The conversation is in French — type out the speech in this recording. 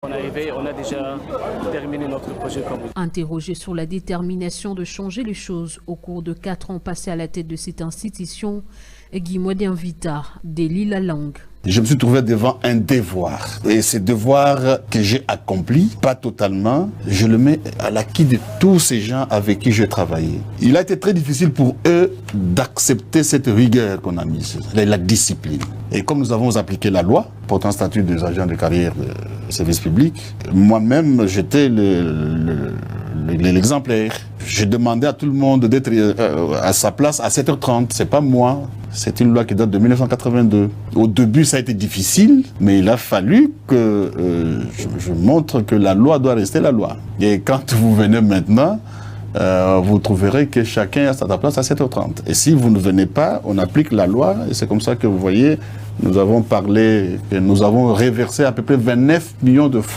On a déjà terminé notre projet comme... Interrogé sur la détermination de changer les choses au cours de 4 ans passés à la tête de cette institution, Guy Mwede-Nvita délie la langue. Je me suis trouvé devant un devoir. Et ce devoir que j'ai accompli, pas totalement, je le mets à l'acquit de tous ces gens avec qui j'ai travaillé. Il a été très difficile pour eux d'accepter cette rigueur qu'on a mise, la discipline. Et comme nous avons appliqué la loi portant statut des agents de carrière de service public, moi-même j'étais l'exemplaire. Je demandais à tout le monde d'être à sa place à 7h30. C'est pas moi. C'est une loi qui date de 1982. Au début, ça a été difficile, mais il a fallu que je montre que la loi doit rester la loi. Et quand vous venez maintenant, vous trouverez que chacun est à sa place à 7h30. Et si vous ne venez pas, on applique la loi. Et c'est comme ça que vous voyez, nous avons parlé, que nous avons reversé à peu près 29 millions de francs